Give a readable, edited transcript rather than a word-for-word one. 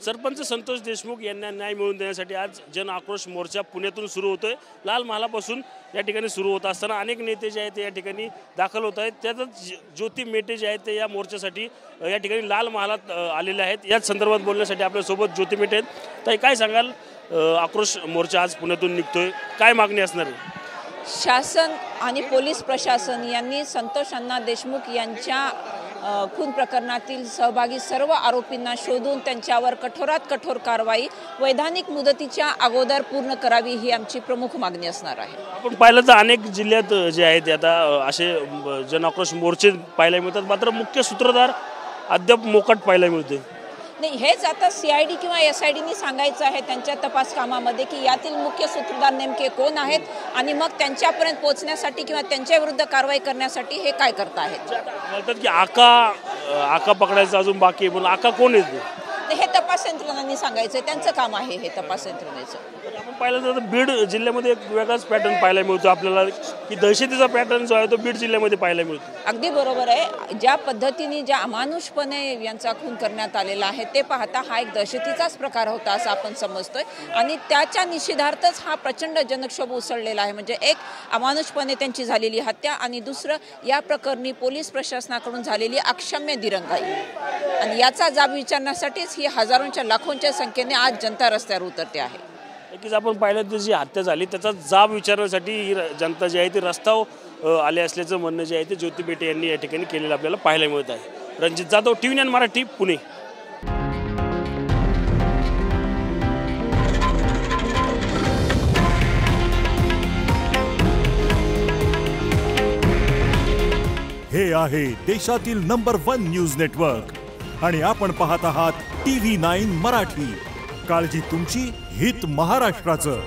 सरपंच संतोष देशमुख यांना न्याय मिळवून देण्यासाठी आज जन आक्रोश मोर्चा पुण्यातून सुरू होतोय। लाल महालापासून या ठिकाणी सुरू होत असताना अनेक नेते जे आहेत ते या ठिकाणी दाखल होत आहेत। त्यातच ज्योती मेटे जे आहेत ते या मोर्चासाठी या ठिकाणी लाल महालात आलेले आहेत। याच संदर्भात बोलण्यासाठी आपल्या सोबत ज्योती मेटे आहेत। ताई, काय सांगाल, आक्रोश मोर्चा आज पुण्यातून निघतोय, काय मागणी असणार आहे? शासन आणि पोलीस प्रशासन यांनी संतोष अण्णा देशमुख यांच्या खून प्रकरणातील सहभागी सर्व आरोपींना शोधून त्यांच्यावर कठोरात कठोर कारवाई वैधानिक मुदतीच्या अगोदर पूर्ण करावी ही आमची प्रमुख मागणी असणार आहे। आपण पाहिलं तर अनेक जिल्ह्यात जे आहेत आता असे जन आक्रोश मोर्चे पाहायला मिळतात, मात्र मुख्य सूत्रधार अद्याप मोकाट पाहायला मिळते। नाही, हेच आता CID किंवा SIDनी सांगायचं आहे त्यांच्या तपास कामामध्ये की यातील मुख्य सूत्रधार नेमके कोण आहेत आणि मग त्यांच्यापर्यंत पोहोचण्यासाठी किंवा त्यांच्या विरुद्ध कारवाई करण्यासाठी हे काय करत आहेत। म्हणतात की आका पकडायचं अजून बाकी आहे, पण आका कोण आहे? हे तपास यंत्रणांनी सांगायचं, त्यांचं काम आहे हे तपास यंत्रणेचं। आपण पाहिलं तर बीड जिल्ह्यामध्ये एक वेगळाच पॅटर्न पाहायला मिळतो आपल्याला, की दहशतीचा पॅटर्न जो आहे तो बीड जिल्ह्यामध्ये पाहायला मिळतो। अगदी बरोबर आहे। ज्या पद्धतीने ज्या अमानुषपणे यांचा खून करण्यात आलेला आहे ते पाहता हा एक दहशतीचाच प्रकार होता असं आपण समजतोय आणि त्याच्या निषेधार्थच हा प्रचंड जनक्षोभ उसळलेला आहे। म्हणजे एक अमानुषपणे त्यांची झालेली हत्या आणि दुसरं या प्रकरणी पोलीस प्रशासनाकडून झालेली अक्षम्य दिरंगाई आणि याचा जाब विचारण्यासाठीच ही हजारोंच्या लाखोंच्या संख्येने आज जनता रस्त्यावर उतरते आहे। नक्कीच आपण पाहिलं तर जी हत्या झाली त्याचा जाब विचारण्यासाठी ही जनता जी आहे ती रस्त्यावर आले असल्याचं म्हणणं जे आहे ते ज्योती मेटे यांनी या ठिकाणी केलेलं आपल्याला पाहायला मिळत आहे। रणजित जाधव, TV9 मराठी, पुणे। हे आहे देशातील नंबर 1 न्यूज नेटवर्क आणि आपण पाहत आहात TV9 मराठी। काळजी तुमची, हित महाराष्ट्राचं।